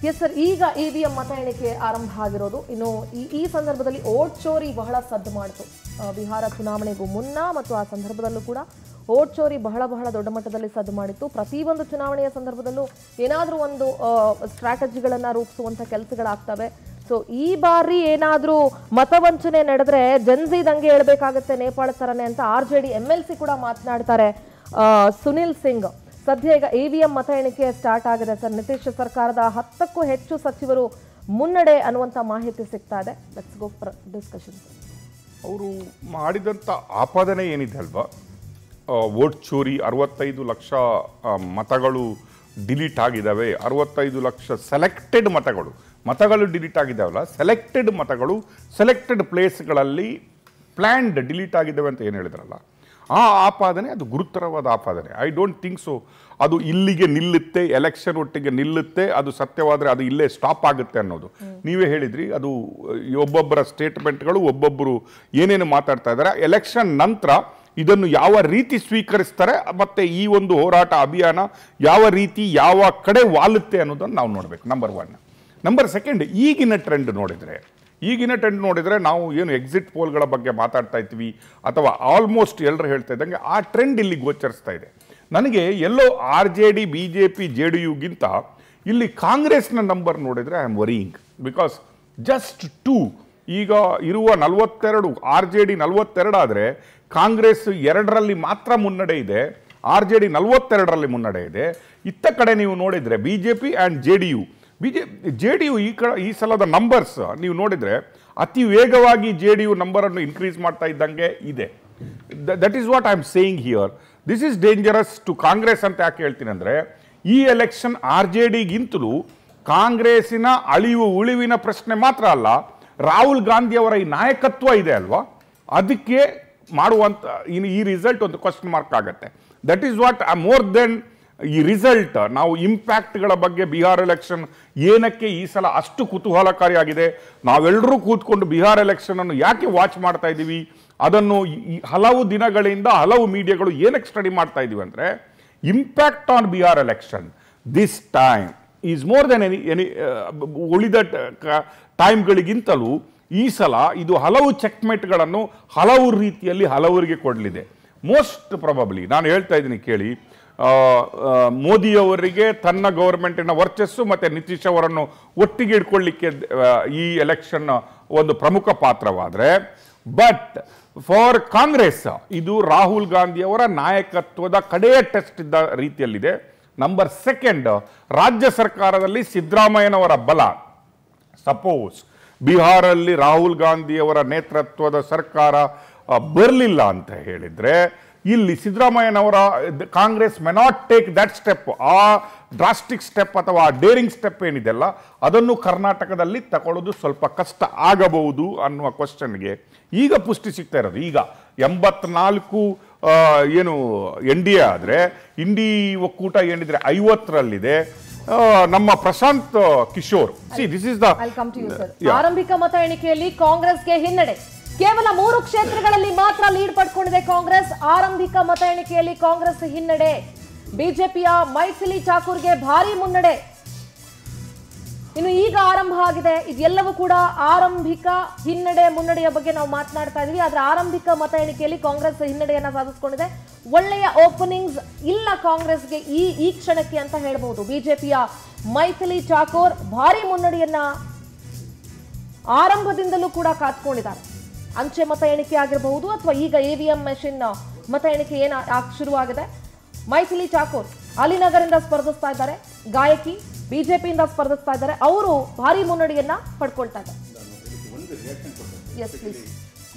Yes sir, ಈಗ EVM ಮತ ಎಣಿಕೆ ಆರಂಭ ಆಗಿರೋದು. ಇನ್ನು ಈ ಸಂದರ್ಭದಲ್ಲಿ ಓಟ್ ಚೋರಿ ಬಹಳ ಸದ್ದು ಮಾಡಿತು. ಬಿಹಾರ ಚುನಾವಣೆಗೂ ಮುನ್ನ ಮತ್ತು ಆ ಸಂದರ್ಭದಲ್ಲೂ ಕೂಡ ಓಟ್ ಚೋರಿ ಬಹಳ ದೊಡ್ಡ ಮಟ್ಟದಲ್ಲಿ ಸದ್ದು ಮಾಡಿತ್ತು. ಪ್ರತಿಯೊಂದು ಚುನಾವಣೆಯ ಸಂದರ್ಭದಲ್ಲೂ ಏನಾದರೂ ಒಂದು ಸ್ಟ್ರಾಟಜಿಗಳನ್ನು ರೂಪಿಸುವಂಥ ಕೆಲಸಗಳಾಗ್ತವೆ. ಸೊ ಈ ಬಾರಿ ಏನಾದರೂ ಮತವಂಚನೆ ನಡೆದ್ರೆ ಜನ್ಜಿ ದಂಗೆ ಹೇಳ್ಬೇಕಾಗತ್ತೆ ನೇಪಾಳ ತರನೇ ಅಂತ RJD MLC ಕೂಡ ಮಾತನಾಡ್ತಾರೆ. ಸುನಿಲ್ ಸಿಂಗ್, ಸದ್ಯ ಈಗ ಇವಿಎಂ ಮತ ಎಣಿಕೆ ಸ್ಟಾರ್ಟ್ ಆಗಿದೆ ಸರ್. ನಿತೀಶ್ ಸರ್ಕಾರದ 10ಕ್ಕೂ ಹೆಚ್ಚು ಸಚಿವರು ಮುನ್ನಡೆ ಅನ್ನುವಂಥ ಮಾಹಿತಿ ಸಿಗ್ತಾ ಇದೆ. Let's go for discussion. ಅವರು ಮಾಡಿದಂಥ ಆಪಾದನೆ ಏನಿದೆ ಅಲ್ವಾ, ವೋಟ್ ಚೋರಿ, 65 ಲಕ್ಷ ಮತಗಳು ಡಿಲೀಟ್ ಆಗಿದ್ದಾವೆ, 65 ಲಕ್ಷ ಸೆಲೆಕ್ಟೆಡ್ ಮತಗಳು ಡಿಲೀಟ್ ಆಗಿದ್ದಾವಲ್ಲ, ಸೆಲೆಕ್ಟೆಡ್ ಮತಗಳು ಸೆಲೆಕ್ಟೆಡ್ ಪ್ಲೇಸ್ಗಳಲ್ಲಿ ಪ್ಲ್ಯಾಂಡ್ ಡಿಲೀಟ್ ಆಗಿದ್ದಾವೆ ಅಂತ ಏನು ಹೇಳಿದ್ರಲ್ಲ, ಆ ಆಪಾದನೆ ಅದು ಗುರುತರವಾದ ಆಪಾದನೆ. ಐ ಡೋಂಟ್ ಥಿಂಕ್ ಸೊ ಅದು ಇಲ್ಲಿಗೆ ನಿಲ್ಲುತ್ತೆ, ಎಲೆಕ್ಷನ್ ಒಟ್ಟಿಗೆ ನಿಲ್ಲುತ್ತೆ, ಅದು ಸತ್ಯವಾದರೆ ಅದು ಇಲ್ಲೇ ಸ್ಟಾಪ್ ಆಗುತ್ತೆ ಅನ್ನೋದು. ನೀವೇ ಹೇಳಿದ್ರಿ, ಅದು ಒಬ್ಬೊಬ್ಬರ ಸ್ಟೇಟ್ಮೆಂಟ್ಗಳು, ಒಬ್ಬೊಬ್ಬರು ಏನೇನು ಮಾತಾಡ್ತಾ ಇದ್ದಾರೆ. ಎಲೆಕ್ಷನ್ ನಂತರ ಇದನ್ನು ಯಾವ ರೀತಿ ಸ್ವೀಕರಿಸ್ತಾರೆ ಮತ್ತು ಈ ಒಂದು ಹೋರಾಟ ಅಭಿಯಾನ ಯಾವ ರೀತಿ ಯಾವ ಕಡೆ ವಾಲುತ್ತೆ ಅನ್ನೋದನ್ನು ನಾವು ನೋಡಬೇಕು. ನಂಬರ್ 1. ನಂಬರ್ 2, ಈಗಿನ ಟ್ರೆಂಡ್ ನೋಡಿದರೆ ನಾವು ಏನು ಎಕ್ಸಿಟ್ ಪೋಲ್ಗಳ ಬಗ್ಗೆ ಮಾತಾಡ್ತಾ ಇದ್ವಿ ಅಥವಾ ಆಲ್ಮೋಸ್ಟ್ ಎಲ್ಲರೂ ಹೇಳ್ತಾ ಇದ್ದಂಗೆ ಆ ಟ್ರೆಂಡ್ ಇಲ್ಲಿ ಗೋಚರಿಸ್ತಾ ಇದೆ. ನನಗೆ ಎಲ್ಲೋ RJD BJP JDUಗಿಂತ ಇಲ್ಲಿ ಕಾಂಗ್ರೆಸ್ನ ನಂಬರ್ ನೋಡಿದರೆ I am varying. Because just 2 ಈಗ ಇರುವ 42, RJD 42 ಆದರೆ ಕಾಂಗ್ರೆಸ್ 2ರಲ್ಲಿ ಮಾತ್ರ ಮುನ್ನಡೆ ಇದೆ, RJD 42ರಲ್ಲಿ ಮುನ್ನಡೆ ಇದೆ. ಇತ್ತ ಕಡೆ ನೀವು ನೋಡಿದರೆ BJP ಆ್ಯಂಡ್ JDU ಈ ಸಲದ ನಂಬರ್ಸ್ ನೀವು ನೋಡಿದರೆ ಅತಿ ವೇಗವಾಗಿ JDU ನಂಬರನ್ನು ಇನ್ಕ್ರೀಸ್ ಮಾಡ್ತಾ ಇದ್ದಂಗೆ ಇದೆ. That is what I am saying here. This is dangerous to Congress ಅಂತ ಯಾಕೆ ಹೇಳ್ತೀನಿ ಅಂದರೆ, ಈ ಎಲೆಕ್ಷನ್ RJDಗಿಂತಲೂ ಕಾಂಗ್ರೆಸ್ಸಿನ ಉಳಿವಿನ ಪ್ರಶ್ನೆ ಮಾತ್ರ ಅಲ್ಲ, ರಾಹುಲ್ ಗಾಂಧಿ ಅವರ ಈ ನಾಯಕತ್ವ ಇದೆ ಅಲ್ವಾ, ಅದಕ್ಕೆ ಮಾಡುವಂಥ ಈ ರಿಸಲ್ಟ್ ಒಂದು ಕ್ವಶನ್ ಮಾರ್ಕ್ ಆಗುತ್ತೆ. That is what more than ಈ ರಿಸಲ್ಟ್. ನಾವು ಇಂಪ್ಯಾಕ್ಟ್ಗಳ ಬಗ್ಗೆ ಬಿಹಾರ್ ಎಲೆಕ್ಷನ್ ಏನಕ್ಕೆ ಈ ಸಲ ಅಷ್ಟು ಕುತೂಹಲಕಾರಿಯಾಗಿದೆ, ನಾವೆಲ್ಲರೂ ಕೂತ್ಕೊಂಡು ಬಿಹಾರ್ ಎಲೆಕ್ಷನ್ ಅನ್ನು ಯಾಕೆ ವಾಚ್ ಮಾಡ್ತಾ ಇದ್ದೀವಿ, ಅದನ್ನು ಹಲವು ದಿನಗಳಿಂದ ಹಲವು ಮೀಡಿಯಾಗಳು ಏನಕ್ಕೆ ಸ್ಟಡಿ ಮಾಡ್ತಾ ಇದ್ದೀವಿ ಅಂದರೆ, impact on Bihar election this time is more than any ಉಳಿದ ಟೈಮ್ಗಳಿಗಿಂತಲೂ ಈ ಸಲ ಇದು ಹಲವು ಚೆಕ್ಮೇಟ್ಗಳನ್ನು ಹಲವು ರೀತಿಯಲ್ಲಿ ಹಲವರಿಗೆ ಕೊಡಲಿದೆ. ಮೋಸ್ಟ್ ಪ್ರಾಬಬ್ಲಿ ನಾನು ಹೇಳ್ತಾ ಇದ್ದೀನಿ ಕೇಳಿ, ಮೋದಿಯವರಿಗೆ ತನ್ನ ಗೌರ್ಮೆಂಟಿನ ವರ್ಚಸ್ಸು ಮತ್ತು ನಿತೀಶ್ ಅವರನ್ನು ಒಟ್ಟಿಗೆ ಇಟ್ಕೊಳ್ಳಿಕ್ಕೆ ಈ ಎಲೆಕ್ಷನ್ ಒಂದು ಪ್ರಮುಖ ಪಾತ್ರವಾದರೆ, ಬಟ್ ಫಾರ್ ಕಾಂಗ್ರೆಸ್ ಇದು ರಾಹುಲ್ ಗಾಂಧಿಯವರ ನಾಯಕತ್ವದ ಕಡೆಯ ಟೆಸ್ಟ್ ಇದ್ದ ರೀತಿಯಲ್ಲಿದೆ. ನಂಬರ್ 2, ರಾಜ್ಯ ಸರ್ಕಾರದಲ್ಲಿ ಸಿದ್ದರಾಮಯ್ಯನವರ ಬಲ. ಸಪೋಸ್ ಬಿಹಾರಲ್ಲಿ ರಾಹುಲ್ ಗಾಂಧಿಯವರ ನೇತೃತ್ವದ ಸರ್ಕಾರ ಬರಲಿಲ್ಲ ಅಂತ ಹೇಳಿದರೆ, ಇಲ್ಲಿ ಸಿದ್ದರಾಮಯ್ಯನವರ Congress may not take that step, ಆ ಡ್ರಾಸ್ಟಿಕ್ ಸ್ಟೆಪ್ ಅಥವಾ ಡೇರಿಂಗ್ ಸ್ಟೆಪ್ ಏನಿದೆಲ್ಲ ಅದನ್ನು ಕರ್ನಾಟಕದಲ್ಲಿ ತಗೊಳ್ಳೋದು ಸ್ವಲ್ಪ ಕಷ್ಟ ಆಗಬಹುದು ಅನ್ನುವ ಕ್ವಶನ್ಗೆ ಈಗ ಪುಷ್ಟಿ ಸಿಗ್ತಾ ಇರೋದು. ಈಗ 84 ಏನು NDA ಆದರೆ ಇಂಡಿ ಒಕ್ಕೂಟ ಏನಿದ್ರೆ 50ರಲ್ಲಿದೆ. ನಮ್ಮ Prashant Kishor, this is the ಆರಂಭಿಕ ಮತ ಎಣಿಕೆಯಲ್ಲಿ ಕಾಂಗ್ರೆಸ್ಗೆ ಹಿನ್ನಡೆ. ಕೇವಲ 3 ಕ್ಷೇತ್ರಗಳಲ್ಲಿ ಮಾತ್ರ ಲೀಡ್ ಪಡ್ಕೊಂಡಿದೆ ಕಾಂಗ್ರೆಸ್. ಆರಂಭಿಕ ಮತ ಎಣಿಕೆಯಲ್ಲಿ ಕಾಂಗ್ರೆಸ್ ಹಿನ್ನಡೆ. ಬಿಜೆಪಿಯ ಮೈಥಿಲಿ ಠಾಕೂರ್ಗೆ ಭಾರಿ ಮುನ್ನಡೆ. ಇನ್ನು ಈಗ ಆರಂಭ ಆಗಿದೆ. ಇದೆಲ್ಲವೂ ಕೂಡ ಆರಂಭಿಕ ಹಿನ್ನಡೆ ಮುನ್ನಡೆಯ ಬಗ್ಗೆ ನಾವು ಮಾತನಾಡ್ತಾ ಇದೀವಿ. ಆದ್ರೆ ಆರಂಭಿಕ ಮತ ಎಣಿಕೆಯಲ್ಲಿ ಕಾಂಗ್ರೆಸ್ ಹಿನ್ನಡೆಯನ್ನ ಸಾಧಿಸಿಕೊಂಡಿದೆ. ಒಳ್ಳೆಯ ಓಪನಿಂಗ್ಸ್ ಇಲ್ಲ ಕಾಂಗ್ರೆಸ್ಗೆ ಈ ಕ್ಷಣಕ್ಕೆ ಅಂತ ಹೇಳಬಹುದು. ಬಿಜೆಪಿಯ ಮೈಥಿಲಿ ಠಾಕೂರ್ ಭಾರಿ ಮುನ್ನಡೆಯನ್ನ ಆರಂಭದಿಂದಲೂ ಕೂಡ ಕಾತ್ಕೊಂಡಿದ್ದಾರೆ. ಅಂಚೆ ಮತ ಎಣಿಕೆ ಆಗಿರಬಹುದು ಅಥವಾ ಈಗ EVM ಮೆಷಿನ್ ಮತ ಎಣಿಕೆ ಶುರುವಾಗಿದೆ. ಮೈಥಿಲಿ ಠಾಕೂರ್ ಅಲಿನಗರಿಂದ ಸ್ಪರ್ಧಿಸ್ತಾ ಇದ್ದಾರೆ, ಗಾಯಕಿ, ಬಿಜೆಪಿಯಿಂದ ಸ್ಪರ್ಧಿಸ್ತಾ ಇದ್ದಾರೆ. ಅವರು ಭಾರಿ ಮುನ್ನಡೆಯನ್ನ ಪಡ್ಕೊಳ್ತಾ ಇದ್ದಾರೆ.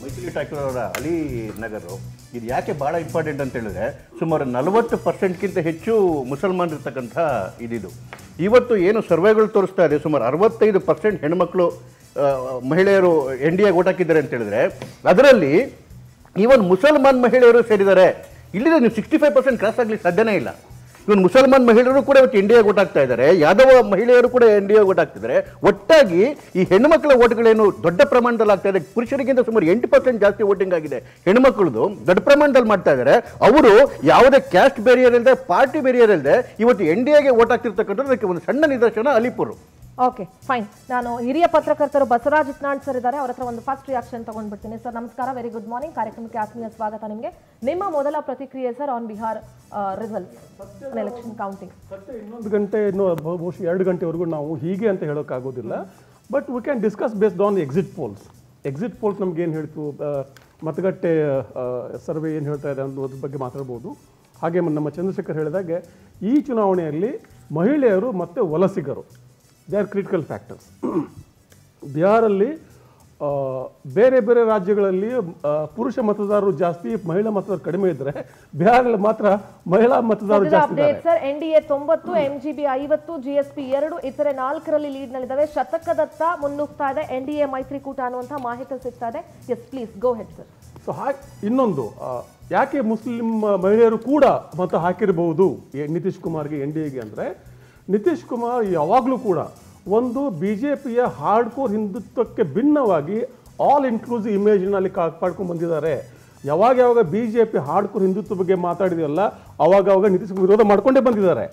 ಮೈಥಿಲಿ ಠಾಕೂರ್ ಅವರ ಅಲಿನಗರ್ ಇದು ಯಾಕೆ ಬಹಳ ಇಂಪಾರ್ಟೆಂಟ್ ಅಂತ ಹೇಳಿದ್ರೆ, ಸುಮಾರು 40%ಗಿಂತ ಹೆಚ್ಚು ಮುಸಲ್ಮಾನರಿರ್ತಕ್ಕಂಥ ಇದಿದು. ಇವತ್ತು ಏನು ಸರ್ವೆಗಳು ತೋರಿಸ್ತಾ ಇದೆ, ಸುಮಾರು 65% ಹೆಣ್ಮಕ್ಳು ಮಹಿಳೆಯರು NDA ಓಟ್ ಹಾಕಿದ್ದಾರೆ ಅಂತ ಹೇಳಿದ್ರೆ, ಅದರಲ್ಲಿ ಈವನ್ ಮುಸಲ್ಮಾನ್ ಮಹಿಳೆಯರು ಸೇರಿದ್ದಾರೆ. ಇಲ್ಲಿದೆ ನೀವು 65% ಕ್ರಾಸ್ ಆಗ್ಲಿಕ್ಕೆ ಸಾಧ್ಯನೇ ಇಲ್ಲ. ಇವನ್ ಮುಸಲ್ಮಾನ್ ಮಹಿಳೆಯರು ಕೂಡ ಇವತ್ತು NDA ಓಟ್ ಹಾಕ್ತಾ ಇದ್ದಾರೆ, ಯಾದವ ಮಹಿಳೆಯರು ಕೂಡ NDA ಓಟ್ ಹಾಕ್ತಿದ್ದಾರೆ. ಒಟ್ಟಾಗಿ ಈ ಹೆಣ್ಣುಮಕ್ಕಳ ಓಟ್ಗಳೇನು ದೊಡ್ಡ ಪ್ರಮಾಣದಲ್ಲಿ ಆಗ್ತಾ ಇದೆ. ಪುರುಷರಿಗಿಂತ ಸುಮಾರು 8% ಜಾಸ್ತಿ ವೋಟಿಂಗ್ ಆಗಿದೆ. ಹೆಣ್ಮಕ್ಳದು ದೊಡ್ಡ ಪ್ರಮಾಣದಲ್ಲಿ ಮಾಡ್ತಾ ಇದ್ದಾರೆ. ಅವರು ಯಾವುದೇ ಕ್ಯಾಸ್ಟ್ ಬೇರಿಯರ್ ಇಲ್ಲದೆ, ಪಾರ್ಟಿ ಬೇರಿಯರ್ ಇಲ್ಲದೆ ಇವತ್ತು NDAಗೆ ಓಟ್ ಹಾಕ್ತಿರ್ತಕ್ಕಂಥದ್ದು ಅದಕ್ಕೆ ಒಂದು ಸಣ್ಣ ನಿದರ್ಶನ ಅಲಿಪುರ್. Okay fine. ನಾನು ಹಿರಿಯ ಪತ್ರಕರ್ತರು ಬಸವರಾಜ್ ಇಟ್ನಾಳ್ ಸರ್ ಇದ್ದಾರೆ, ಅವ್ರ ಹತ್ರ ಒಂದು ಫಸ್ಟ್ ರಿಯಾಕ್ಷನ್ ತಗೊಂಡ್ಬಿಡ್ತೀನಿ. ಸರ್ ನಮಸ್ಕಾರ, ವೆರಿ ಗುಡ್ ಮಾರ್ನಿಂಗ್, ಕಾರ್ಯಕ್ರಮಕ್ಕೆ ಆತ್ಮೀಯ ಸ್ವಾಗತ ನಿಮಗೆ. ನಿಮ್ಮ ಮೊದಲ ಪ್ರತಿಕ್ರಿಯೆ sir on Bihar results election counting. ಸತ್ಯ ಇನ್ನೊಂದು ಗಂಟೆ ಇನ್ನೂ ಬಹುಶಃ 2 ಗಂಟೆವರೆಗೂ ನಾವು ಹೀಗೆ ಅಂತ ಹೇಳೋಕ್ಕಾಗೋದಿಲ್ಲ. But we can discuss based on exit polls. Exit polls ನಮ್ಗೆ ಏನು ಹೇಳ್ತು, ಮತಗಟ್ಟೆ ಸರ್ವೆ ಏನು ಹೇಳ್ತಾ ಇದೆ ಅನ್ನೋದ್ರ ಬಗ್ಗೆ ಮಾತಾಡ್ಬೋದು. ಹಾಗೆ ನಮ್ಮ ಚಂದ್ರಶೇಖರ್ ಹೇಳಿದಾಗೆ ಈ ಚುನಾವಣೆಯಲ್ಲಿ ಮಹಿಳೆಯರು ಮತ್ತು ವಲಸಿಗರು ದೇ ಆರ್ ಕ್ರಿಟಿಕಲ್ ಫ್ಯಾಕ್ಟರ್ಸ್. ಬಿಹಾರಲ್ಲಿ ಬೇರೆ ಬೇರೆ ರಾಜ್ಯಗಳಲ್ಲಿ ಪುರುಷ ಮತದಾರರು ಜಾಸ್ತಿ, ಮಹಿಳಾ ಮತದಾರರು ಕಡಿಮೆ ಇದ್ದರೆ ಬಿಹಾರಲ್ಲಿ ಮಾತ್ರ ಮಹಿಳಾ ಮತದಾರರು ಜಾಸ್ತಿ ಇದ್ದಾರೆ. ಸರ್ ಎನ್ಡಿಎ 90, ಎಂಜಿಬಿ 50, ಜಿಎಸ್ಪಿ 2, ಇತರೆ 4ರಲ್ಲಿ ಲೀಡ್ ನಲ್ಲಿದ್ದಾವೆ. ಶತಕದತ್ತ ಮುನ್ನುಗ್ತಾ ಇದೆ ಎನ್ಡಿಎ ಮೈತ್ರಿಕೂಟ ಅನ್ನುವಂಥ ಮಾಹಿತಿ ಸಿಗ್ತಾ ಇದೆ. Yes please go head sir. So ಹಾಗೆ ಇನ್ನೊಂದು, ಯಾಕೆ ಮುಸ್ಲಿಂ ಮಹಿಳೆಯರು ಕೂಡ ಮತ ಹಾಕಿರಬಹುದು ನಿತೀಶ್ ಕುಮಾರ್ಗೆ ಎನ್ ಡಿ ಎಗೆ ಅಂದರೆ, ನಿತೀಶ್ ಕುಮಾರ್ ಯಾವಾಗಲೂ ಕೂಡ ಒಂದು BJPಯ ಹಾರ್ಡ್ಕೋರ್ ಹಿಂದುತ್ವಕ್ಕೆ ಭಿನ್ನವಾಗಿ ಆಲ್ ಇನ್ಕ್ಲೂಸಿವ್ ಇಮೇಜ್ನಲ್ಲಿ ಕಾಪಾಡ್ಕೊಂಡು ಬಂದಿದ್ದಾರೆ. ಯಾವಾಗ BJP ಹಾರ್ಡ್ಕೋರ್ ಹಿಂದುತ್ವ ಬಗ್ಗೆ ಮಾತಾಡಿದೆಯಲ್ಲ ಅವಾಗ ನಿತೀಶ್ ವಿರೋಧ ಮಾಡ್ಕೊಂಡೇ ಬಂದಿದ್ದಾರೆ.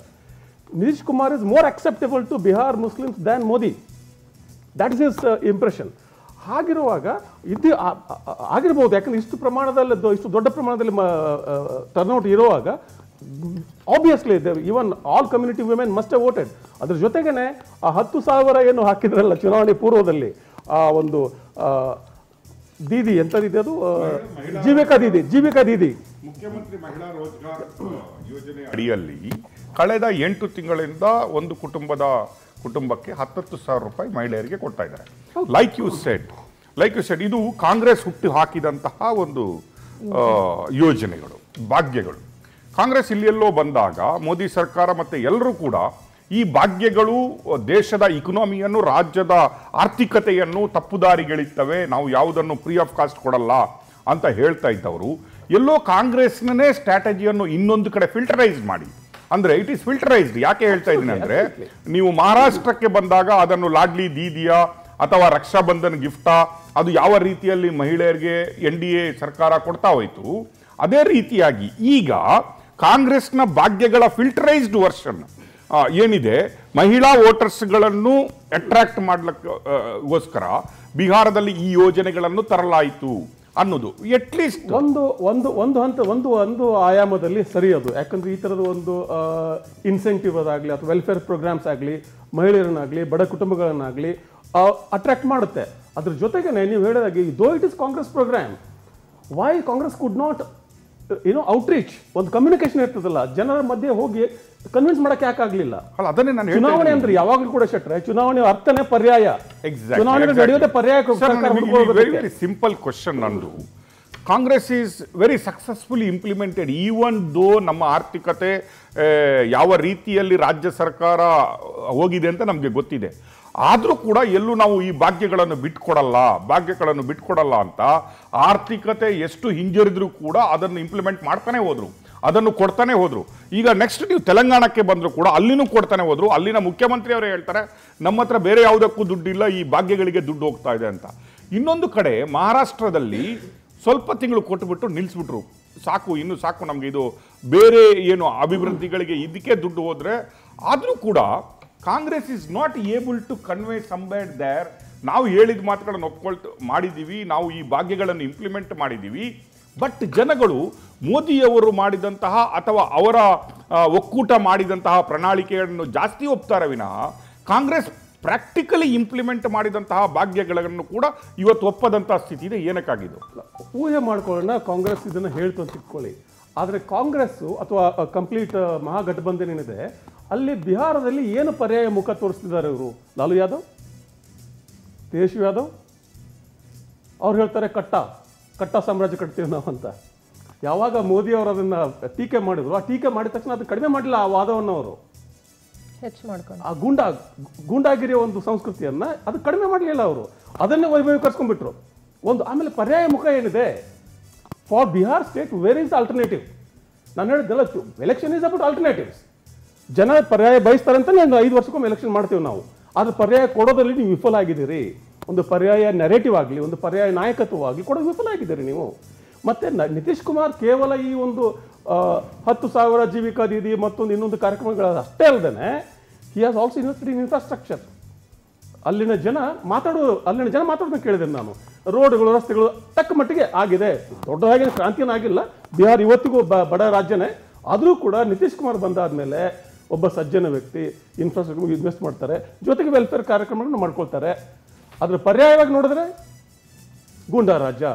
Nitish Kumar is more acceptable to Bihar Muslims than Modi. That is his impression. ಹಾಗಿರುವಾಗ ಇದು ಆಗಿರ್ಬೋದು, ಯಾಕಂದ್ರೆ ಇಷ್ಟು ದೊಡ್ಡ ಪ್ರಮಾಣದಲ್ಲಿ ಟರ್ನ್ಔಟ್ ಇರುವಾಗ obviously even all community women must have voted. ಅದ್ರ ಜೊತೆಗೇನೆ ಆ 10,000 ಏನು ಹಾಕಿದ್ರಲ್ಲ ಚುನಾವಣೆ ಪೂರ್ವದಲ್ಲಿ, ಆ ಒಂದು ದೀದಿ ಎಂಥದಿದೆ ಅದು, ಜೀವಿಕಾ ದೀದಿ ಮುಖ್ಯಮಂತ್ರಿ ಮಹಿಳಾ ರೋಜ್ಗಾರ್ ಯೋಜನೆ ಅಡಿಯಲ್ಲಿ ಕಳೆದ 8 ತಿಂಗಳಿಂದ ಒಂದು ಕುಟುಂಬಕ್ಕೆ 10,000 ರೂಪಾಯಿ ಮಹಿಳೆಯರಿಗೆ ಕೊಡ್ತಾ ಇದ್ದಾರೆ. ಲೈಕ್ ಯು ಸೆಡ್ ಇದು ಕಾಂಗ್ರೆಸ್ ಹುಟ್ಟು ಹಾಕಿದಂತಹ ಒಂದು ಯೋಜನೆಗಳು, ಭಾಗ್ಯಗಳು. ಕಾಂಗ್ರೆಸ್ ಇಲ್ಲೆಲ್ಲೋ ಬಂದಾಗ ಮೋದಿ ಸರ್ಕಾರ ಮತ್ತೆ ಎಲ್ಲರೂ ಕೂಡ ಈ ಭಾಗ್ಯಗಳು ದೇಶದ ಇಕನಾಮಿಯನ್ನು, ರಾಜ್ಯದ ಆರ್ಥಿಕತೆಯನ್ನು ತಪ್ಪುದಾರಿಗೆಳಿತವೆ, ನಾವು ಯಾವುದನ್ನು ಫ್ರೀ ಆಫ್ ಕಾಸ್ಟ್ ಕೊಡಲ್ಲ ಅಂತ ಹೇಳ್ತಾ ಇದ್ದವರು ಎಲ್ಲೋ ಕಾಂಗ್ರೆಸ್ನೇ ಸ್ಟ್ರಾಟಜಿಯನ್ನು ಇನ್ನೊಂದು ಕಡೆ ಫಿಲ್ಟರೈಸ್ ಮಾಡಿ, ಅಂದ್ರೆ ಇಟ್ ಈಸ್ ಫಿಲ್ಟರೈಸ್ಡ್. ಯಾಕೆ ಹೇಳ್ತಾ ಇದ್ದೀನಿ ಅಂದ್ರೆ, ನೀವು ಮಹಾರಾಷ್ಟ್ರಕ್ಕೆ ಬಂದಾಗ ಅದನ್ನು ಲಾಡ್ಲಿ ದೀದಿಯಾ ಅಥವಾ ರಕ್ಷಾ ಬಂಧನ್ ಗಿಫ್ಟಾ, ಅದು ಯಾವ ರೀತಿಯಲ್ಲಿ ಮಹಿಳೆಯರಿಗೆ NDA ಸರ್ಕಾರ ಕೊಡ್ತಾ ಹೋಯ್ತು, ಅದೇ ರೀತಿಯಾಗಿ ಈಗ ಕಾಂಗ್ರೆಸ್ನ ಭಾಗ್ಯಗಳ ಫಿಲ್ಟರೈಸ್ಡ್ ವರ್ಷನ್ ಏನಿದೆ, ಮಹಿಳಾ ವೋಟರ್ಸ್ಗಳನ್ನು ಅಟ್ರಾಕ್ಟ್ ಮಾಡ್ಲಿಕ್ಕೋಸ್ಕರ ಬಿಹಾರದಲ್ಲಿ ಈ ಯೋಜನೆಗಳನ್ನು ತರಲಾಯಿತು ಅನ್ನೋದು ಅಟ್ಲೀಸ್ಟ್ ಒಂದು ಆಯಾಮದಲ್ಲಿ ಸರಿ ಅದು. ಯಾಕಂದ್ರೆ ಈ ಥರದ ಒಂದು ಇನ್ಸೆಂಟಿವ್ ಅದಾಗಲಿ ಅಥವಾ ವೆಲ್ಫೇರ್ ಪ್ರೋಗ್ರಾಮ್ಸ್ ಆಗಲಿ ಮಹಿಳೆಯರನ್ನಾಗಲಿ ಬಡ ಕುಟುಂಬಗಳನ್ನಾಗಲಿ ಅಟ್ರಾಕ್ಟ್ ಮಾಡುತ್ತೆ. ಅದ್ರ ಜೊತೆಗೆ ನೀವು ಹೇಳಿದಾಗೆ though it is Congress program, why Congress could not outreach, ಒಂದು ಕಮ್ಯುನಿಕೇಶನ್ ಇರ್ತದಲ್ಲ, ಜನರ ಮಧ್ಯೆ ಹೋಗಿ ಕನ್ವಿನ್ಸ್ ಮಾಡಕ್ಕೆ ಯಾಕಾಗ್ಲಿಲ್ಲ? ಅದನ್ನೇ ನಾನು ಚುನಾವಣೆ ಅಂದ್ರೆ ಯಾವಾಗಲೂ ಕೂಡ ಶೆಟ್ರೆ, ಚುನಾವಣೆ ಅರ್ಥನೇ ಪರ್ಯಾಯ. ಚುನಾವಣೆ ನಡೆಯೋದೇ ಪರ್ಯಾಯ. ಸಿಂಪಲ್ ಕ್ವಶನ್ ನಂದು, Congress is very successfully implemented even though ನಮ್ಮ ಆರ್ಥಿಕತೆ ಯಾವ ರೀತಿಯಲ್ಲಿ ರಾಜ್ಯ ಸರ್ಕಾರ ಹೋಗಿದೆ ಅಂತ ನಮಗೆ ಗೊತ್ತಿದೆ. ಆದರೂ ಕೂಡ ಎಲ್ಲೂ ನಾವು ಈ ಭಾಗ್ಯಗಳನ್ನು ಬಿಟ್ಕೊಡಲ್ಲ ಅಂತ ಆರ್ಥಿಕತೆ ಎಷ್ಟು ಹಿಂಜರಿದ್ರೂ ಕೂಡ ಅದನ್ನು ಇಂಪ್ಲಿಮೆಂಟ್ ಮಾಡ್ತಾನೆ ಹೋದ್ರು, ಅದನ್ನು ಕೊಡ್ತಾನೆ ಹೋದ್ರು. ಈಗ ನೆಕ್ಸ್ಟ್ ನೀವು ತೆಲಂಗಾಣಕ್ಕೆ ಬಂದರೂ ಕೂಡ ಅಲ್ಲಿನೂ ಕೊಡ್ತಾನೆ ಹೋದ್ರು. ಅಲ್ಲಿನ ಮುಖ್ಯಮಂತ್ರಿ ಅವರೇ ಹೇಳ್ತಾರೆ, ನಮ್ಮ ಹತ್ರ ಬೇರೆ ಯಾವುದಕ್ಕೂ ದುಡ್ಡಿಲ್ಲ, ಈ ಭಾಗ್ಯಗಳಿಗೆ ದುಡ್ಡು ಹೋಗ್ತಾ ಇದೆ ಅಂತ. ಇನ್ನೊಂದು ಕಡೆ ಮಹಾರಾಷ್ಟ್ರದಲ್ಲಿ ಸ್ವಲ್ಪ ತಿಂಗಳು ಕೊಟ್ಟುಬಿಟ್ಟು ನಿಲ್ಲಿಸ್ಬಿಟ್ರು, ಇನ್ನು ಸಾಕು ನಮಗೆ, ಇದು ಬೇರೆ ಏನು ಅಭಿವೃದ್ಧಿಗಳಿಗೆ ಇದಕ್ಕೆ ದುಡ್ಡು ಹೋದ್ರೆ. ಆದರೂ ಕೂಡ Congress is not able to convey sombre there. ನಾವು ಹೇಳಿದ ಮಾತುಗಳನ್ನು ಮಾಡಿದ್ದೀವಿ, ನಾವು ಈ ಭಾಗ್ಯಗಳನ್ನು ಇಂಪ್ಲಿಮೆಂಟ್ ಮಾಡಿದ್ದೀವಿ. ಬಟ್ ಜನಗಳು ಮೋದಿಯವರು ಮಾಡಿದಂತಹ ಅಥವಾ ಅವರ ಒಕ್ಕೂಟ ಮಾಡಿದಂತಹ ಪ್ರಣಾಳಿಕೆಯನ್ನು ಜಾಸ್ತಿ ಒಪ್ತಾರೆ ವಿನಃ ಕಾಂಗ್ರೆಸ್ ಪ್ರಾಕ್ಟಿಕಲಿ ಇಂಪ್ಲಿಮೆಂಟ್ ಮಾಡಿದಂತಹ ಭಾಗ್ಯಗಳನ್ನು ಕೂಡ ಇವತ್ತು ಒಪ್ಪದಂತಹ ಸ್ಥಿತಿ ಇದೆ. ಏನಕ್ಕಾಗಿದ್ದು ಊಹೆ ಮಾಡ್ಕೊಳ್ಳೋಣ, ಕಾಂಗ್ರೆಸ್ ಇದನ್ನು ಹೇಳ್ತು ಅಂತ ಇಟ್ಕೊಳ್ಳಿ. ಆದರೆ ಕಾಂಗ್ರೆಸ್ ಅಥವಾ ಕಂಪ್ಲೀಟ್ ಮಹಾಗಠಬಂಧನ್ ಏನಿದೆ ಅಲ್ಲಿ ಬಿಹಾರದಲ್ಲಿ ಏನು ಪರ್ಯಾಯ ಮುಖ ತೋರಿಸ್ತಿದ್ದಾರೆ ಇವರು? ಲಾಲು ಯಾದವ್, ತೇಜಸ್ವಿ ಯಾದವ್ ಅವ್ರು ಹೇಳ್ತಾರೆ ಕಟ್ಟ ಸಾಮ್ರಾಜ್ಯ ಕಟ್ತೀವಿ ನಾವು ಅಂತ. ಯಾವಾಗ ಮೋದಿ ಅವರು ಅದನ್ನ ಟೀಕೆ ಮಾಡಿದ್ರು, ಆ ಟೀಕೆ ಮಾಡಿದ ತಕ್ಷಣ ಅದು ಕಡಿಮೆ ಮಾಡಲಿಲ್ಲ ಆ ವಾದವನ್ನು ಅವರು. ಆ ಗೂಂಡಾಗಿರಿಯ ಒಂದು ಸಂಸ್ಕೃತಿಯನ್ನ ಅದು ಕಡಿಮೆ ಮಾಡಲಿಲ್ಲ ಅವರು, ಅದನ್ನೇ ವೈಭವೀಕರಿಸ್ಕೊಂಡ್ಬಿಟ್ರು. ಆಮೇಲೆ ಪರ್ಯಾಯ ಮುಖ ಏನಿದೆ for Bihar state, where is alternative? ನಾನು ಹೇಳಿದ್ದೆಲ್ಲ, ಎಲೆಕ್ಷನ್ ಇಸ್ ಅಬೌಟ್ ಆಲ್ಟರ್ನೇಟಿವ್ಸ್. ಜನ ಪರ್ಯಾಯ ಬಯಸ್ತಾರೆ ಅಂತ 5 ವರ್ಷಕ್ಕೊಮ್ಮೆ ಎಲೆಕ್ಷನ್ ಮಾಡ್ತೀವಿ ನಾವು. ಆದ್ರೆ ಪರ್ಯಾಯ ಕೊಡೋದ್ರಲ್ಲಿ ನೀವು ವಿಫಲ ಆಗಿದ್ದೀರಿ. ಒಂದು ಪರ್ಯಾಯ ನೆರೇಟಿವ್ ಆಗಲಿ, ಒಂದು ಪರ್ಯಾಯ ನಾಯಕತ್ವವಾಗಿ ಕೊಡೋದು ವಿಫಲ ಆಗಿದ್ದೀರಿ ನೀವು. ಮತ್ತೆ ನಿತೀಶ್ ಕುಮಾರ್ ಕೇವಲ ಈ ಒಂದು 10,000 ಜೀವಿಕಾ ದೀದಿ ಮತ್ತೊಂದು ಇನ್ನೊಂದು ಕಾರ್ಯಕ್ರಮಗಳ ಅಷ್ಟೇ ಅಲ್ಲದೆ, he has also invested in infrastructure. ಅಲ್ಲಿನ ಜನ ಮಾತಾಡೋದನ್ನ ಕೇಳಿದೆ ನಾನು. ರೋಡ್ಗಳು ರಸ್ತೆಗಳು ತಕ್ಕ ಮಟ್ಟಿಗೆ ಆಗಿದೆ, ದೊಡ್ಡದಾಗಿ ಕ್ರಾಂತಿಯೂ ಆಗಿಲ್ಲ. ಬಿಹಾರ್ ಇವತ್ತಿಗೂ ಬಡ ರಾಜ್ಯನೇ. ಆದರೂ ಕೂಡ ನಿತೀಶ್ ಕುಮಾರ್ ಬಂದಾದ್ಮೇಲೆ ಒಬ್ಬ ಸಜ್ಜನ ವ್ಯಕ್ತಿ ಇನ್ಫ್ರಾಸ್ಟ್ರಕ್ಚರ್ ಇನ್ವೆಸ್ಟ್ ಮಾಡ್ತಾರೆ, ಜೊತೆಗೆ ವೆಲ್ಫೇರ್ ಕಾರ್ಯಕ್ರಮಗಳನ್ನು ಮಾಡ್ಕೊಳ್ತಾರೆ. ಅದ್ರ ಪರ್ಯಾಯವಾಗಿ ನೋಡಿದ್ರೆ ಗೂಂಡಾ ರಾಜ್ಯ.